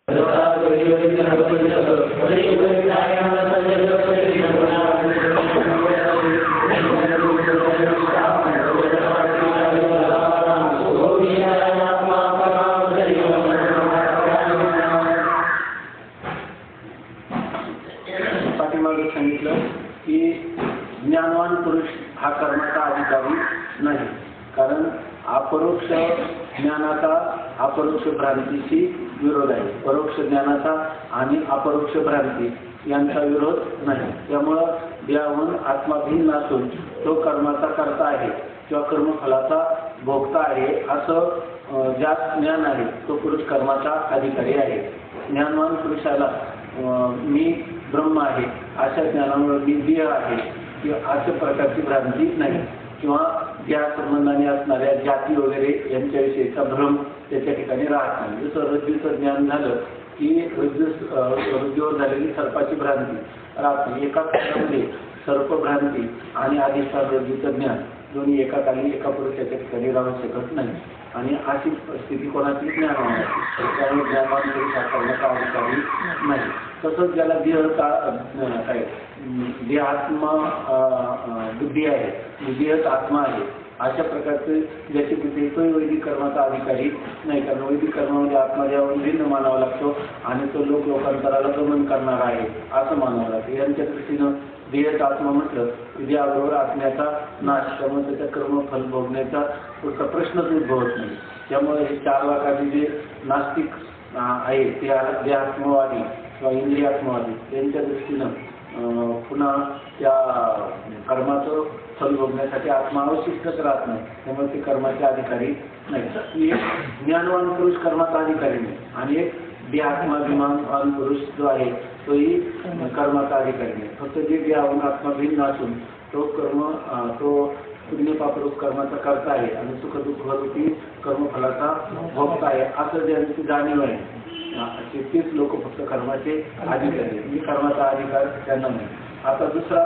पाठीमागे सांगितलं की ज्ञानवान पुरुष हा कर्माचा अधिकारी नाही, कारण अपरोक्ष ज्ञानाचा अपरोक्ष भ्रांतीशी विरोध आहे. परोक्ष ज्ञानाचा आणि अपरोक्ष भ्रांती यांचा विरोध नाही. त्यामुळं देहाहून आत्मा भिन्न असून तो कर्माचा कर्ता आहे किंवा कर्मफलाचा भोगता आहे असं ज्यात ज्ञान आहे तो पुरुष कर्माचा अधिकारी आहे. ज्ञानवान पुरुषाला मी ब्रह्म आहे अशा ज्ञानामुळे मी देह आहे किंवा अशा प्रकारची भ्रांती नाही, किंवा ज्या संबंधाने असणाऱ्या जाती वगैरे यांच्याविषयीचा भ्रम त्याच्या ठिकाणी राहत नाही. जसं रज्जूचं ज्ञान झालं की रज्जूवर झालेली सर्पाची भ्रांती राहत नाही. एका काळामध्ये सर्पभ्रांती आणि अधिष्ठान रज्जूचं ज्ञान दोन्ही एका काली एका पुरुषाच्या ठिकाणी राहू शकत नाही, आणि अशी स्थिती कोणाची ज्ञानवान असते. त्यामुळे ज्ञानवान पुरुष हा कर्माचा अधिकारी नाही. तसंच ज्याला काय देहात्मा बुद्धी आहे, देहच आत्मा आहे अशा प्रकारचे ज्याची बुद्धी तोही वैदिक कर्माचा अधिकारी नाही, कारण वैदिक कर्मामध्ये आत्मा देहावरून भिन्न मानावा लागतो आणि तो लोकांतराला गमन करणारा आहे असं मानावं लागतं. यांच्या दृष्टीनं देहच आत्मा म्हटलं की देहाबरोबर आत्म्याचा नाश, त्यामुळे त्याच्या कर्मफल भोगण्याचा पुढचा प्रश्नच उद्भवत नाही. त्यामुळे हे 4 वाकाचे जे नास्तिक आहे ते देहात्मवादी किंवा इंद्रियात्मवादी यांच्या दृष्टीनं पुन्हा त्या कर्माचं फल भोगण्यासाठी आत्मा अवशिष्टच राहत नाही, त्यामुळे ते कर्माचे अधिकारी नाही. एक ज्ञानवान पुरुष कर्माचा अधिकारी नाही, आणि एक देहात्माभिमानवान पुरुष जो आहे तोही कर्माचा अधिकारी नाही. फक्त जे देहाहून आत्मा भिन्न असून तो पुण्य पापरूप कर्माचा करता आहे आणि सुखदुःखरूपी कर्मफलाचा भोगता आहे असं ज्यांची जाणीव आहे तेच लोक फक्त कर्माचे अधिकारी, मी कर्माचा अधिकार त्यांना नाही. आता दुसरा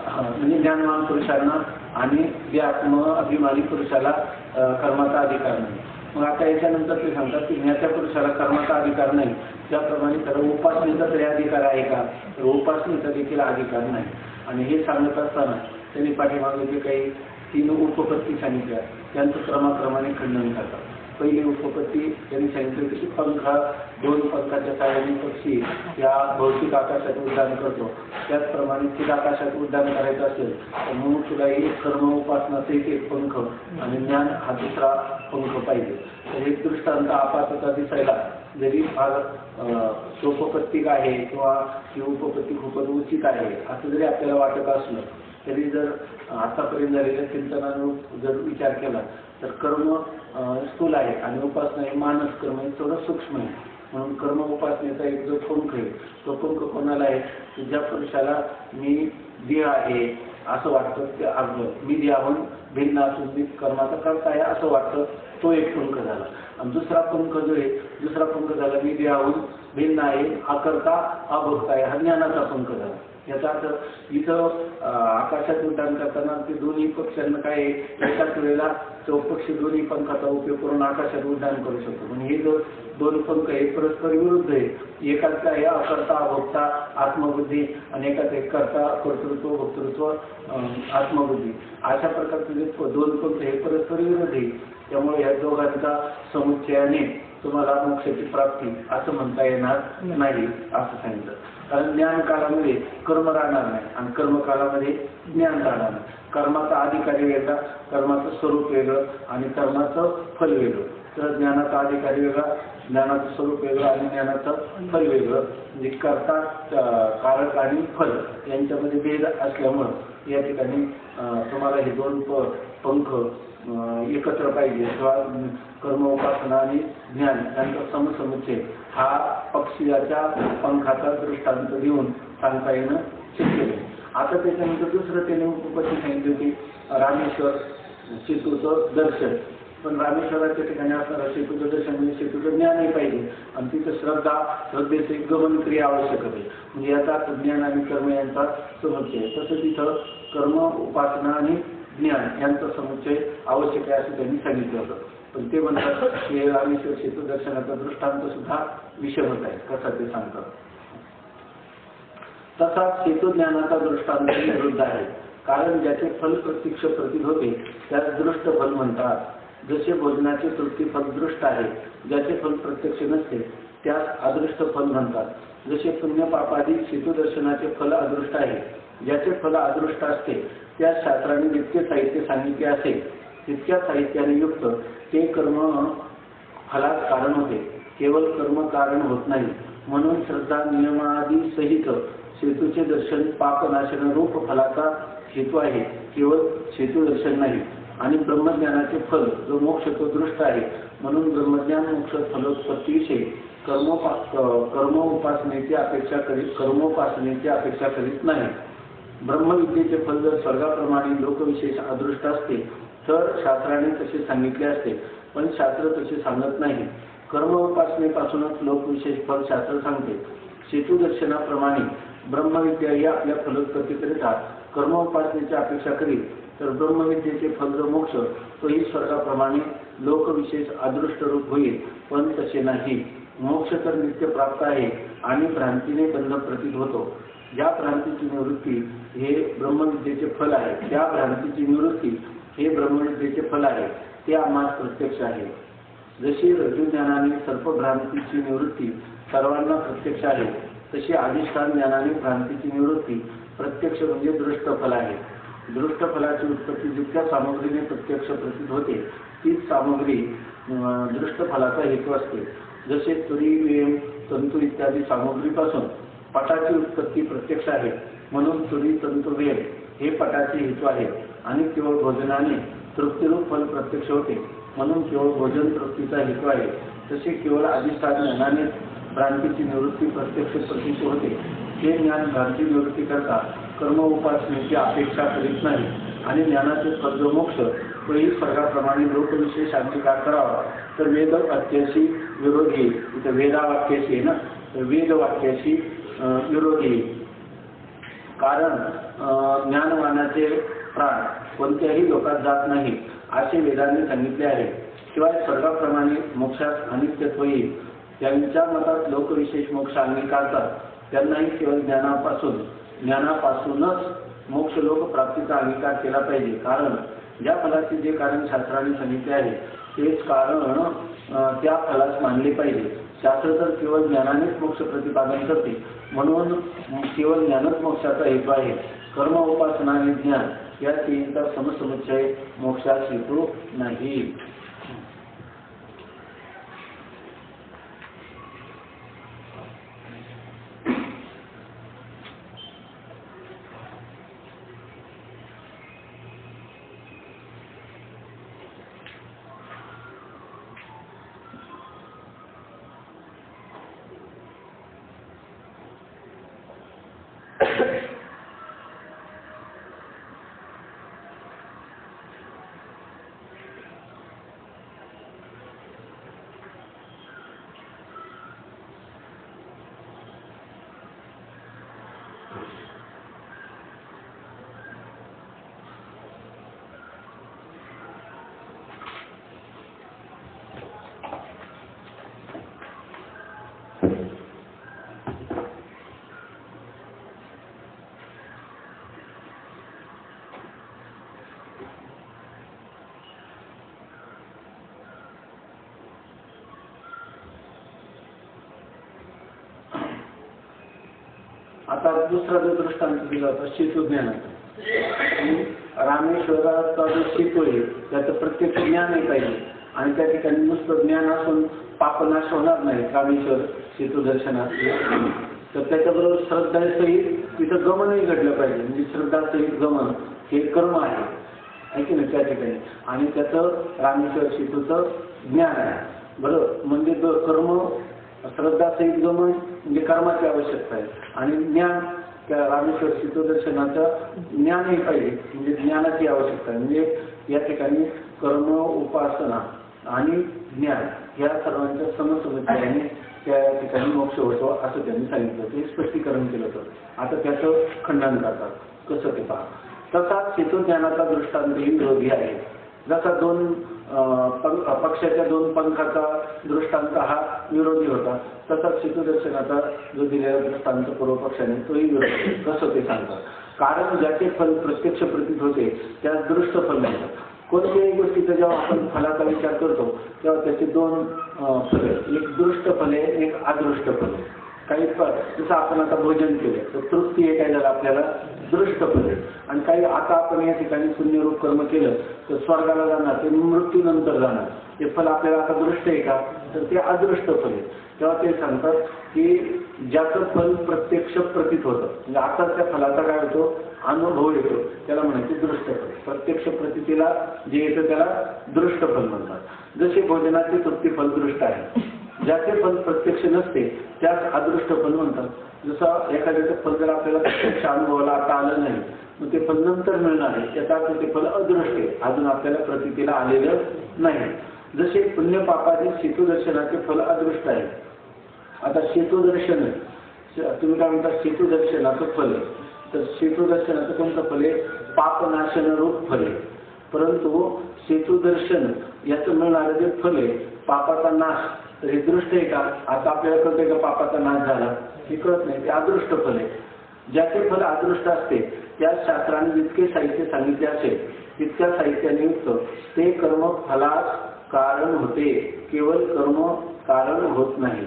म्हणजे ज्ञानवान पुरुषांना आणि देहात्म अभिमानी पुरुषाला कर्माचा अधिकार नाही. मग आता याच्यानंतर ते सांगतात की ज्ञात्या पुरुषाला कर्माचा अधिकार नाही, त्याप्रमाणे त्याला उपासनेचा तरी अधिकार आहे का, तर उपासनेचा देखील अधिकार नाही. आणि हे सांगत असताना त्यांनी पाठीमागे जे काही 3 उपपत्ती सांगितल्या त्यांचं क्रमाक्रमाने खंडन करतात. पहिली उपपत्ती त्यांनी सांगितलं की 2 पंखाच्या साहाय्याने पक्षी या भौतिक आकाशात उड्डाण करतो, त्याचप्रमाणे तिला आकाशात उड्डाण करायचं असेल तर म्हणून तुला एक कर्म उपासनासहित एक पंख आणि ज्ञान हा दुसरा पंख पाहिजे. तर एक दृष्टांत आपातता दिसायला जरी फार सोपपत्तिक आहे किंवा ही उपपत्ती खूपच उचित आहे असं जरी आपल्याला वाटत असलं तरी जर आतापर्यंत झालेल्या चिंतनाने जर विचार केला तर कर्म स्थूल आहे आणि उपासना हे मानस कर्म हे थोडं सूक्ष्म आहे. म्हणून कर्म उपासनेचा एक जो पंख आहे तो पंख कोणाला आहे की ज्या पुरुषाला मी देह आहे असं वाटतं, ते मी देहाहून भिन्न असून मी कर्माचा करता आहे असं वाटतं, तो एक पंख झाला. आणि दुसरा पंख जो आहे दुसरा पंख झाला मी देहाहून भिन्न आहे अकर्ता अभोक्ता आहे, हा ज्ञानाचा पंख झाला. याचा अर्थ इथं आकाशात उड्डाण करताना ते दोन्ही पक्ष्यांना काय एकाच वेळेला तो पक्षी दोन्ही पंखाचा उपयोग करून आकाशात उड्डाण करू शकतो. म्हणजे हे जो 2 पंख हे परस्पर विरुद्ध आहे. एकाच आहे अकर्ता अभोक्ता आत्मबुद्धी आणि एकाच एक कर्ता कर्तृत्व भोक्तृत्व आत्मबुद्धी. अशा प्रकारचे जे 2 पंख हे परस्पर विरुद्ध आहे. त्यामुळे या दोघांचा समुच्चयाने तुम्हाला मोक्षाची प्राप्ती असं म्हणता येणार नाही असं सांगितलं. कारण ज्ञान काळामध्ये कर्म राहणार नाही आणि कर्मकाळामध्ये ज्ञान राहणार नाही. कर्माचा अधिकारी वेगळा, कर्माचं स्वरूप वेगळं आणि कर्माचं फल वेगळं. तर ज्ञानाचा अधिकारी वेगळा, ज्ञानाचं स्वरूप वेगळं आणि ज्ञानाचं फल वेगळं. म्हणजे कर्ता कारक आणि फल यांच्यामध्ये भेद असल्यामुळं या ठिकाणी तुम्हाला हे 2 पंख एकत्र पाहिजे किंवा कर्म उपासना आणि ज्ञान यांचा समसमुच्चय हा पक्षीच्या पंखाचा दृष्टांत देऊन सांगता येणं शक्य नाही. आता त्याच्यानंतर दुसरं त्याने उपपत्ती सांगितली होती रामेश्वर सेतूचं दर्शन. पण रामेश्वराच्या ठिकाणी असणारं सेतूचं दर्शन म्हणजे सेतूचं ज्ञानही पाहिजे आणि तिथं श्रद्धेचे गमन क्रिया आवश्यक आहे. म्हणजे याचा ज्ञान आणि कर्म यांचा समुच्चय. तसं तिथं कर्म उपासना आणि ज्ञान यांचा समुच्चय आवश्यक आहे असं त्यांनी सांगितलं होतं. पण ते म्हणतात की रामेश्वर सेतू दर्शनाचा दृष्टांत सुद्धा विषमच आहे, कसा ते सांगतात. तसाच सेतू ज्ञानाचा दृष्टांत विरुद्ध आहे, कारण ज्याचे फल प्रत्यक्ष प्रतीत होते त्यास दृष्ट फल म्हणतात. जसे भोजनाचे तृप्ती फल दृष्ट आहे, ज्याचे फल प्रत्यक्ष नसते त्यास अदृष्ट फल म्हणतात. जसे पुण्य पापादी सेतू दर्शनाचे फल अदृष्ट आहे, ज्याचे फल अदृष्ट असते त्या शास्त्राने जितके साहित्य सांगितले असेल तितक्या साहित्याने युक्त ते कर्म फलास कारण होते, केवळ कर्म कारण होत नाही. म्हणून श्रद्धा नियमादी सहित सेतूचे दर्शन पापनाशन रूप फलाचा हेतू आहे, केवळ सेतू दर्शन नाही. आणि ब्रह्मज्ञानाचे फल जो मोक्ष तो दृष्ट आहे, म्हणून ब्रह्मज्ञान मोक्ष फलोत्पत्तीविषयी कर्मोपासनेची अपेक्षा करीत नाही. ब्रह्मविद्येचे फल जर स्वर्गाप्रमाणे लोकविशेष अदृष्ट असते तर शास्त्राने तसे सांगितले असते, पण शास्त्र तसे सांगत नाही. कर्मोपासनेपासूनच लोकविशेष फल शास्त्र सांगते. सेतू दर्शनाप्रमाणे ब्रह्मविद्याही आपल्या फलोत्पत्तीकरिता कर्मोपासनेची अपेक्षा करीत, तर ब्रह्मविद्येचे फल जो मोक्ष तोही स्वर्गाप्रमाणे लोकविशेष अदृष्ट रूप होईल, पण तसे नाही. मोक्ष तर नित्य प्राप्त आहे आणि भ्रांतीने बंध प्रतीत होतो. ज्या भ्रांतीची निवृत्ती हे ब्रह्मविद्येचे फल आहे, त्या भ्रांतीची निवृत्ती हे ब्रह्मविद्येचे फल आहे, ते आम्हास प्रत्यक्ष आहे. जशी रज्जुज्ञानाने सर्पभ्रांतीची निवृत्ती सर्वांना प्रत्यक्ष आहे, तशी अधिष्ठान ज्ञानाने भ्रांतीची निवृत्ती प्रत्यक्ष म्हणजे दृष्ट फल आहे. दृष्ट फलाची उत्पत्ती जितक्या सामग्रीने प्रत्यक्ष प्रतीत होते तीच सामग्री दृष्ट फलाचा हेतू असते. जसे तुरी वेम तंतू इत्यादी सामग्रीपासून पटाची उत्पत्ती प्रत्यक्ष आहे, म्हणून तुरी तंतू वेम हे पटाचे हेतू आहे. आणि केवळ भोजनाने तृप्तिरूप फल प्रत्यक्ष होते, म्हणून केवळ भोजन तृप्तीचा हेतू आहे. तसे केवळ अधिष्ठान ज्ञानाने भ्रांतीची निवृत्ती प्रत्यक्ष प्रतीत होते. हे ज्ञान भ्रांती निवृत्ती करता कर्म उपासनेची अपेक्षा करीत नाही. आणि ज्ञानाचे फल जो मोक्ष तोही स्वर्गाप्रमाणे लोकविशेष अंगीकार करावा, तर वेद वाक्याशी विरोधी, इथे वेदावाक्याशी ना, वेद वाक्याशी विरोधी. कारण ज्ञानवानाचे प्राण कोणत्याही लोकात जात नाही असे वेदांनी सांगितले आहे. शिवाय स्वर्गाप्रमाणे मोक्षात अनित्यत्व येईल. त्यांच्या मतात लोकविशेष मोक्ष अंगीकारतात, त्यांनाही केवळ ज्ञानापासूनच मोक्ष लोक प्राप्तीचा अंगीकार केला पाहिजे. कारण ज्या फलाचे जे कारण शास्त्राने सांगितले आहे तेच कारण त्या फलास मानले पाहिजे. शास्त्र तर केवळ ज्ञानानेच मोक्ष प्रतिपादन करते, म्हणून केवळ ज्ञानच मोक्षाचा हेतू आहे. कर्म उपासना आणि ज्ञान या तीनचा समसमुच्चय मोक्षास हेतू नाही. आता दुसरा जो दृष्टांत दिला होता सेतू ज्ञानाचा. रामेश्वराचा जो सेतू आहे त्याचं प्रत्यक्ष ज्ञानही पाहिजे, आणि त्या ठिकाणी नुसतं ज्ञान असून पापनाश होणार नाही. रामेश्वर सेतू दर्शनात तर त्याच्याबरोबर श्रद्धासहित तिथं गमनही घडलं पाहिजे. म्हणजे श्रद्धासहित गमन हे कर्म आहे की नाही त्या ठिकाणी, आणि त्याचं रामेश्वर सेतूचं ज्ञान आहे. बरोबर, म्हणजे कर्म श्रद्धासहित गमन म्हणजे कर्माची आवश्यकता आहे, आणि ज्ञान त्या रामेश्वर सेतू दर्शनाचं ज्ञानही पाहिजे, म्हणजे ज्ञानाची आवश्यकता आहे. म्हणजे या ठिकाणी कर्म उपासना आणि ज्ञान या सर्वांच्या समसमुच्चयाने त्या ठिकाणी मोक्ष होतो असं त्यांनी सांगितलं. ते स्पष्टीकरण केलं होतं. आता त्याचं खंडन करतात. कसं ते पहा. तसाच सेतू ज्ञानाचा दृष्टांतही विरोधी आहे. जसा दोन पक्षाच्या दोन पंखाचा दृष्टांत हा विरोधी होता, तसाच सेतुदर्शनाचा जो दिलेला दृष्टांत पूर्व पक्षाने तोही विरोधी. कसं ते सांगतात. कारण ज्याचे फल प्रत्यक्ष प्रतीत होते त्यास दृष्ट फल म्हणतात. कोणत्याही गोष्टीचा जेव्हा आपण फलाचा विचार करतो तेव्हा त्याचे दोन फले, एक दृष्ट फले एक अदृष्ट फले. काही जसं आपण आता भोजन केलं तर तृप्ती हे काय झालं आपल्याला दृष्ट फले. आणि काही आता आपण या ठिकाणी पुण्यरूप कर्म केलं तर स्वर्गाला जाणार, ते मृत्यूनंतर जाणार, ते फल आपल्याला आता दृष्ट आहे का, तर ते अदृष्ट फल आहे. तेव्हा ते सांगतात की ज्याचं फल प्रत्यक्ष प्रतीत होतं, म्हणजे आता त्या फलाचा काय होतो अनुभव येतो, त्याला म्हणायचे दृष्ट फल. प्रत्यक्ष प्रतीला जे येतं त्याला दृष्ट फल म्हणतात. जसे भोजनाचे तृप्ती फल दृष्ट आहे, ज्याचे फल प्रत्यक्ष नसते त्यास अदृष्ट फल म्हणतात. जसं एखाद्याचं फल जर आपल्याला प्रत्यक्ष अनुभवाला आता आलं नाही, मग ते फल नंतर मिळणार आहे, त्याचा अर्थ ते फल अदृष्ट आहे, अजून आपल्याला प्रतीला आलेलं नाही. जसे पुण्य पापाचे सेतुदर्शनाचे फल अदृष्ट आहे. आता सेतुदर्शन तुम्ही काय म्हणता, सेतुदर्शनाचं फल आहे, तर सेतुदर्शनाचं कोणतं फल आहे, पापनाशन रूप फल आहे. परंतु सेतुदर्शन याचं मिळणारं जे फल आहे पापाचा नाश, तर हे दृष्ट आहे का, आता आपल्याला कळतंय का पापाचा नाश झाला, हे कळत नाही, ते अदृष्ट फल आहे. ज्याचे फल अदृष्ट असते त्या शास्त्राने जितके साहित्य सांगितले असेल तितक्या साहित्याने युक्त ते कर्म फलास कारण होते, केवळ कर्म कारण होत नाही.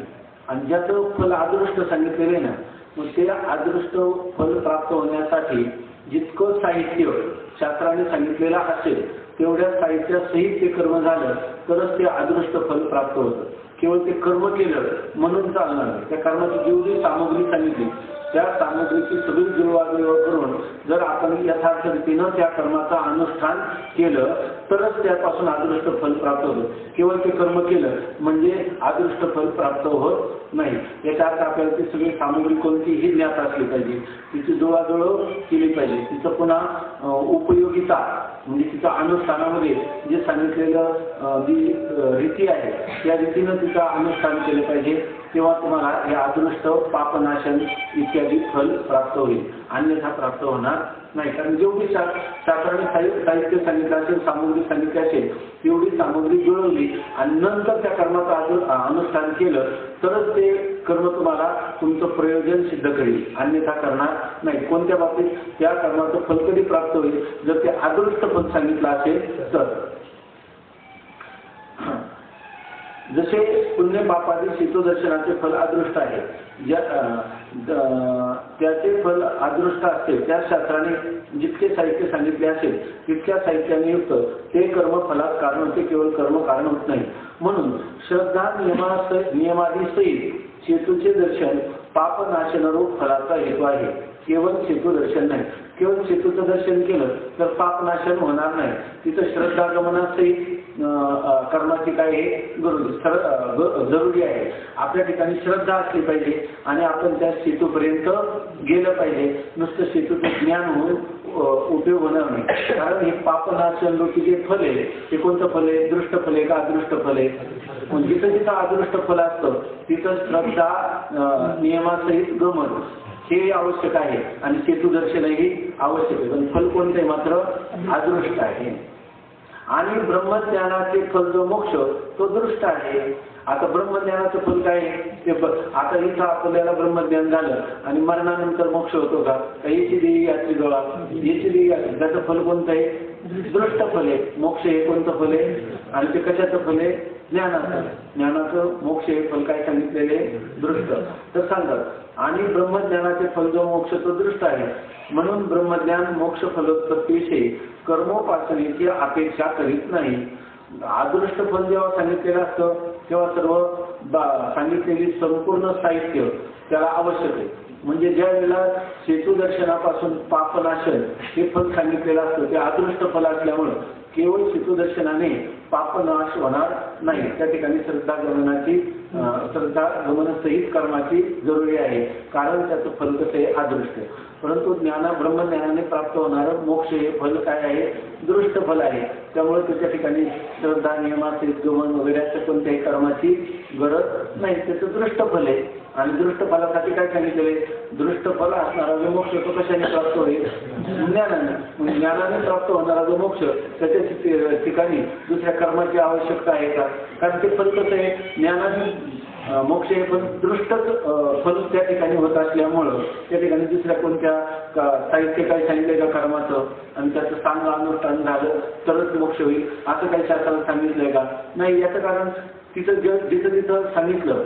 आणि ज्याचं फल अदृष्ट सांगितलेले ना, मग ते अदृष्ट फल प्राप्त होण्यासाठी जितकं साहित्य शास्त्राने सांगितलेलं असेल तेवढ्या साहित्यासहित ते कर्म झालं तरच ते अदृष्ट फल प्राप्त होतं. केवळ ते कर्म केलं म्हणून चालणार नाही. त्या कर्माची जेवढी सामग्री सांगितली त्या सामग्रीची सगळी जुळवाजुळव करून जर आपण यथार्थ रीतीनं त्या कर्माचं अनुष्ठान केलं तरच त्यापासून अदृष्ट फल प्राप्त होतं. केवळ ते कर्म केलं म्हणजे अदृष्ट फल प्राप्त होत नाही. याचा अर्थ आपल्याला ती सगळी सामग्री कोणतीही ज्ञात असली पाहिजे, तिची जुळवाजुळव केली पाहिजे, तिचं पुन्हा उपयोगिता म्हणजे तिच्या अनुष्ठानामध्ये जे सांगितलेलं जी रीती आहे त्या रीतीनं तिचं अनुष्ठान केलं पाहिजे. तेव्हा तुम्हाला हे अदृष्ट पापनाशन इत्यादी फल प्राप्त होईल, अन्यथा प्राप्त होणार नाही. कारण जेवढी शास्त्राने साहित्य सांगितलं असेल, सामग्री सांगितली असेल, तेवढी सामग्री जुळवली आणि नंतर त्या कर्माचं अनुष्ठान केलं तरच ते कर्म तुम्हाला तुमचं प्रयोजन सिद्ध करेल, अन्यथा करणार नाही. कोणत्या बाबतीत त्या कर्माचं फल कधी प्राप्त होईल, जर ते अदृष्ट फल सांगितलं असेल तर. जसे पुण्य पापादी सेतुदर्शनाचे फल अदृष्ट आहे, त्याचे फल अदृष्ट असते त्या शास्त्राने जितके साहित्य सांगितले असेल तितक्या साहित्याने युक्त ते कर्म फलात कारण होते, केवळ कर्म कारण होत नाही. म्हणून श्रद्धा नियमादिसहित सेतूचे दर्शन पापनाशनरूप फलाचा हेतू आहे, केवळ सेतू दर्शन नाही. केवळ सेतूचं दर्शन केलं तर पापनाशन होणार नाही. तिथं श्रद्धागमनासहित कर्माची काय हे जरुरी आहे. आपल्या ठिकाणी श्रद्धा असली पाहिजे आणि आपण त्या सेतूपर्यंत गेलं पाहिजे. नुसतं सेतूचं ज्ञान होऊन उपयोग होणार नाही. कारण हे पापनाशन रूपी जे फल आहे ते कोणतं फल आहे, दृष्ट फल आहे का अदृष्ट फल आहे. जिथं जिथं अदृष्ट फल असतं तिथं श्रद्धा नियमासहित गमन हे आवश्यक आहे आणि सेतुदर्शनही आवश्यक आहे. पण फल कोणते मात्र अदृष्ट आहे. आणि ब्रह्मज्ञानाचे फल जो मोक्ष तो दृष्ट आहे. आता ब्रह्मज्ञानाचं फल काय ते आता इथं आपल्याला ब्रह्मज्ञान झालं आणि मरणानंतर मोक्ष होतो का, याची देही याची डोळा याची देही, त्याचं फल कोणतं आहे, दृष्ट फल आहे. मोक्ष हे कोणतं फल आहे आणि ते कशाचं फल आहे, ज्ञानाचं. ज्ञानाचं मोक्ष हे फल काय सांगितलेले दृष्ट. तर सांगतात आणि ब्रह्मज्ञानाचे फल जो मोक्ष तो दृष्ट आहे. म्हणून ब्रह्मज्ञान मोक्ष फलोत्पत्तीविषयी कर्मोपासनेची अपेक्षा करीत नाही. अदृष्ट फल जेव्हा सांगितलेलं असतं तेव्हा सर्व सांगितलेली संपूर्ण साहित्य त्याला आवश्यक आहे. म्हणजे ज्या वेळेला सेतुदर्शनापासून पापनाशन हे फल सांगितलेलं असतं ते अदृष्ट फल असल्यामुळं केवळ सेतुदर्शनाने पापनाश होणार नाही. त्या ठिकाणी श्रद्धा गमनसहित कर्माची जरुरी आहे. कारण त्याचं फल कसं आहे अदृष्ट. परंतु ब्रह्मज्ञानाने प्राप्त होणारं मोक्ष हे फल काय आहे, दृष्ट फल आहे. त्यामुळे त्याच्या ठिकाणी श्रद्धा नियमासहित गमन वगैरे अशा कोणत्याही कर्माची गरज नाही, त्याचं दृष्ट फल आहे. आणि दृष्ट फलासाठी काय सांगितले? दृष्ट फल असणारा जो मोक्ष तो कशाने प्राप्त होईल? ज्ञानाने. ज्ञानाने प्राप्त होणारा जो मोक्ष त्याच्या ठिकाणी दुसऱ्या कर्माची आवश्यकता आहे का? कारण ते फल कसं आहे? ज्ञानाने मोक्ष हे पण दृष्टच फल त्या ठिकाणी होत असल्यामुळं त्या ठिकाणी दुसऱ्या कोणत्या साहित्य काय सांगितलंय का कर्माचं आणि त्याचं चांगलं अनुष्ठान झालं तरच मोक्ष होईल असं काही शास्त्राला सांगितलंय का? नाही. याचं कारण तिथं जिथं तिथं सांगितलं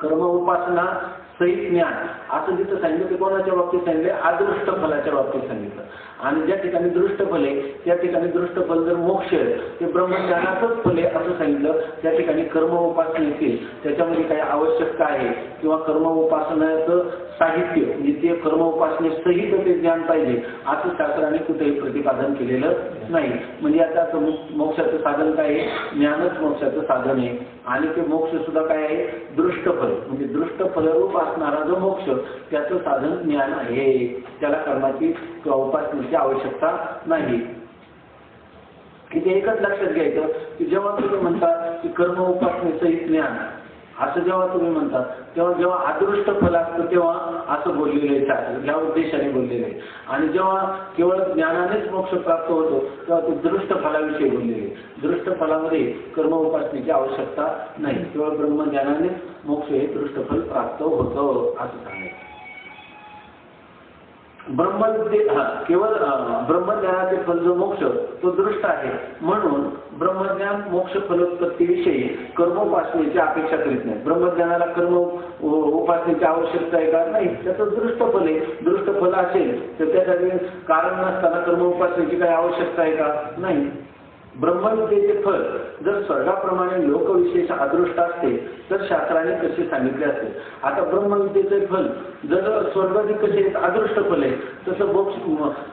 कर्म उपासना सहित ज्ञान असं जिथं सांगितलं ते कोणाच्या बाबतीत सांगितले? अदृष्ट फलाच्या बाबतीत सांगितलं. आणि ज्या ठिकाणी दृष्ट फल आहे त्या ठिकाणी दृष्ट फल जर मोक्ष आहे ते ब्रह्मज्ञानाचंच फल आहे असं सांगितलं. त्या ठिकाणी कर्म उपासनेचे त्याच्यामध्ये काही आवश्यकता आहे किंवा कर्म उपासनाचं साहित्य म्हणजे ते कर्म उपासनेसहित ते ज्ञान पाहिजे असं शास्त्राने कुठेही प्रतिपादन केलेलं नाही. म्हणजे आता मोक्षाचं साधन काय आहे? ज्ञानच मोक्षाचं साधन आहे. आणि ते मोक्ष सुद्धा काय आहे? दृष्ट फल म्हणजे दृष्ट फलरूप असणारा जो मोक्ष त्याचं साधन ज्ञान आहे. त्याला कर्माची किंवा उपासनेची आवश्यकता नाही. इथे एकच लक्षात घ्यायचं की जेव्हा तुम्ही म्हणता की कर्म उपासनेसहित ज्ञान असं जेव्हा तुम्ही म्हणता तेव्हा जेव्हा अदृष्ट फल असतं तेव्हा असं बोललेलं आहे, या उद्देशाने बोललेलं आहे. आणि जेव्हा केवळ ज्ञानानेच मोक्ष प्राप्त होतो तेव्हा ते दृष्ट फलाविषयी बोललेले आहे. दृष्ट फलामध्ये कर्म उपासनेची आवश्यकता नाही. केवळ ब्रह्मज्ञानानेच मोक्ष हे दृष्ट फल प्राप्त होतं असं सांगायचं. केवळ ब्रह्मज्ञानाचे फल जो मोक्ष तो दृष्ट आहे म्हणून ब्रह्मज्ञान मोक्ष फलोत्पत्तीविषयी कर्मोपासनेची अपेक्षा करीत नाही. ब्रह्मज्ञानाला कर्म उपासनेची आवश्यकता आहे का? नाही. त्याचं दृष्ट फल आहे. दृष्ट फल असेल तर त्यासाठी कारण नसताना कर्म उपासनेची काही आवश्यकता आहे का? नाही. ब्रह्मविद्येचे फल जर स्वर्गाप्रमाणे लोकविशेष अदृष्ट असते तर शास्त्राने कसे सांगितले असते. आता ब्रह्मविद्येचे फल जर स्वर्गाधिक कसे अदृष्ट फल आहे तसं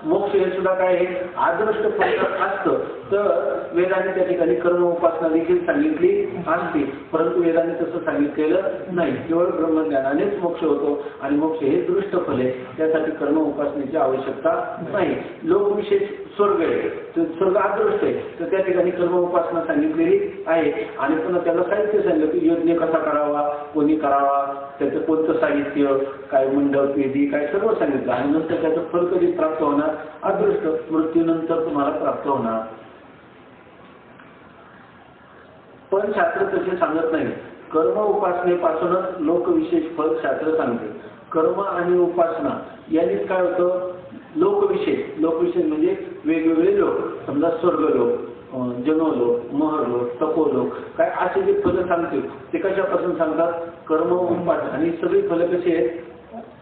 मोक्ष हे सुद्धा काय आहे? अदृष्ट फल असतं तर वेदाने त्या ठिकाणी कर्म उपासना देखील सांगितली असते. परंतु वेदाने तसं सांगितलेलं नाही. केवळ ब्रह्मज्ञानानेच मोक्ष होतो आणि मोक्ष हे दृष्ट फल आहे. त्यासाठी कर्म उपासनेची आवश्यकता नाही. लोकविशेष स्वर्ग आहे, स्वर्ग अदृष्ट आहे तर त्या ठिकाणी कर्म उपासना सांगितलेली आहे. आणि पुन्हा त्याला साहित्य सांगितलं की यज्ञ कसा करावा, कोणी करावा, त्याचं कोणतं साहित्य, काय मंडप, वेदी, काय सर्व सांगितलं. आणि नंतर त्याचं फल कधी प्राप्त होणार? अदृष्ट, मृत्यूनंतर तुम्हाला प्राप्त होणार. पण शास्त्र तसे सांगत नाही. कर्म उपासनेपासूनच लोकविशेष फल शास्त्र सांगते. कर्म आणि उपासना यांनीच काय होतं? लोकविशेष म्हणजे वेगवेगळे लोक, समजा स्वर्गलोक, जनोलोक, महरलोक, तपोलोक, काय असे जे फलं सांगते ते कशापासून सांगतात? कर्म उपासना. आणि सगळी फलं कशी आहेत?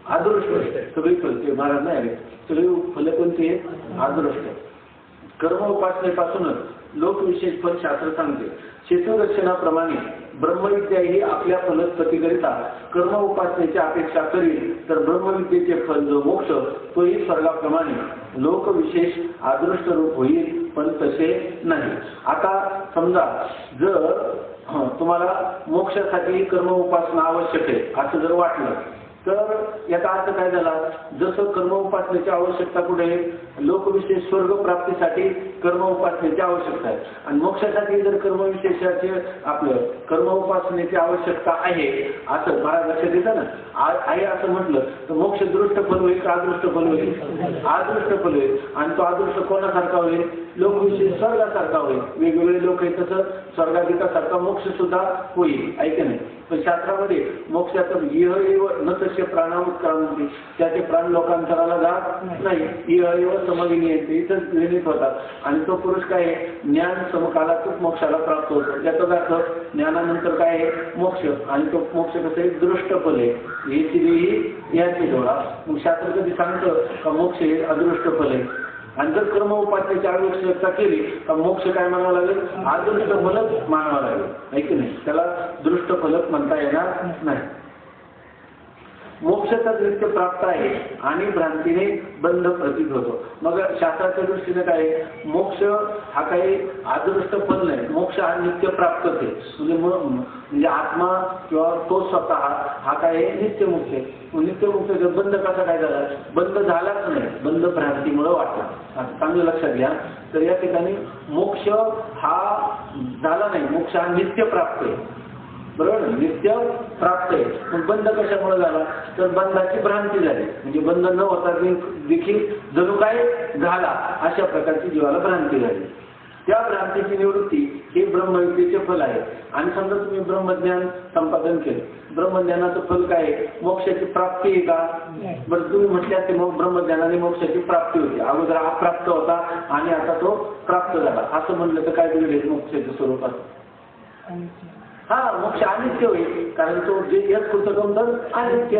अदृष्ट. सगळी फल ते महाराज नाही आले, सगळी फलं कोणती आहेत? अदृष्ट. कर्म उपासनेपासूनच लोकविशेष फल शास्त्र सांगते. शेतुदर्शनाप्रमाणे ब्रह्मविद्या ही आपल्या फलस्पतीकरिता कर्म उपासनेची अपेक्षा करील तर ब्रह्मविद्येचे फल जो मोक्ष तोही स्वर्गाप्रमाणे लोकविशेष अदृष्ट रूप होईल. पण तसे नाही. आता समजा जर तुम्हाला मोक्षासाठी कर्म उपासना आवश्यक आहे असं जर वाटलं तर याचा अर्थ काय झाला? जसं कर्म उपासनेची आवश्यकता कुठे आहे? लोकविशेष स्वर्ग प्राप्तीसाठी कर्म उपासनेची आवश्यकता आहे. आणि मोक्षासाठी जर कर्मविशेषाचे आपलं कर्म उपासनेची आवश्यकता आहे असं मला लक्षात येतं ना. आहे असं म्हटलं तर मोक्ष दृष्ट फल होईल का अदृष्ट फल होईल? अदृष्ट फल होईल. आणि तो अदृष्ट कोणासारखा होईल? लोकविशेष स्वर्गासारखा होईल. वेगवेगळे लोक आहे तसं स्वर्गाधिकासारखा मोक्ष सुद्धा होईल. ऐक नाही. पण शास्त्रामध्ये मोक्षाचं इह एव न तसे प्राणावुत्क्रांती त्याचे प्राण लोकांतराला जात नाही. इह एव समविनियते इथं विनित होतात. आणि तो पुरुष काय आहे? ज्ञान समकालातच मोक्षाला प्राप्त होतो. याचाच अर्थ ज्ञानानंतर काय आहे? मोक्ष. आणि तो मोक्ष कसं आहे? दृष्ट फल आहे. ही याची डोळा. मग शास्त्र कधी सांगतं का मोक्ष हे अदृष्ट फल आहे. आणि जर कर्म उपासनेची आवश्यकता केली तर मोक्ष काय म्हणावं लागेल? अदृष्ट फलक मानावं लागेल. आहे की नाही? त्याला दृष्ट फलक म्हणता येणार नाही. मोक्षाचा नित्य प्राप्त आहे आणि भ्रांतीने बंध प्रतीत होतो. मग शास्त्राच्या दृष्टीने काय? मोक्ष हा काही अदृष्ट फल नाही. मोक्ष हा नित्य प्राप्त आहे. म्हणजे आत्मा किंवा तो स्वतः हा काय आहे? नित्यमुक्त आहे. नित्यमुक्त बंध कसा काय झाला? बंध झालाच नाही. बंध भ्रांतीमुळे वाटला. आता चांगलं लक्षात घ्या. तर या ठिकाणी मोक्ष हा झाला नाही. मोक्ष हा नित्य प्राप्त आहे. बरोबर ना? नित्य प्राप्त आहे. मग बंध कशामुळे झाला? तर बंधाची भ्रांती झाली, म्हणजे बंध न होता देखील जणू काय झाला, अशा प्रकारची जीवाला भ्रांती झाली. त्या भ्रांतीची निवृत्ती हे ब्रह्मविद्येचे फल आहे. आणि समजा तुम्ही ब्रह्मज्ञान संपादन केलं, ब्रह्मज्ञानाचं फल काय आहे? मोक्षाची प्राप्ती आहे का? बरं, तुम्ही म्हटल्या ते मग ब्रह्मज्ञानाने मोक्षाची प्राप्ती होती. अगोदर अप्राप्त होता आणि आता तो प्राप्त झाला, असं म्हणलं तर काय बिघडेल मोक्षाच्या स्वरूपात? हा, मोक्ष अनित्य होईल, कारण तो जे यश कृतकम तर अनित्य,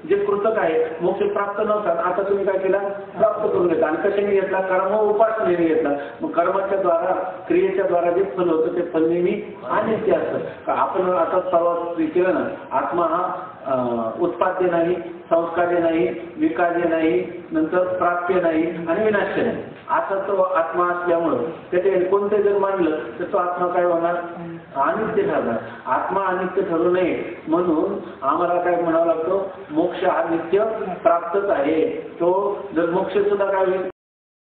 जे कृतक आहे मोक्ष प्राप्त नव्हता, आता तुम्ही काय केला? प्राप्त करून घेतला. आणि कशाने घेतला? कर्म उपासनेने घेतला. मग कर्माच्या द्वारा, क्रियेच्या द्वारा जे फल होतं ते फल नेहमी अनित्य असतं. आपण आता सर्वात केलं ना, आत्मा हा उत्पाद्य नाही, संस्कार्य नाही, विकार्य नाही, नंतर प्राप्य नाही आणि विनाश्य नाही. आता तो आत्मा असल्यामुळं त्याचे कोणते जर मानलं तर तो आत्मा काय होणार? अनित्य ठरणार. आत्मा अनित्य ठरू नये म्हणून आम्हाला काय म्हणावं लागतं? मोक्ष हा नित्य प्राप्तच आहे. तो जर मोक्ष सुद्धा काय होईल?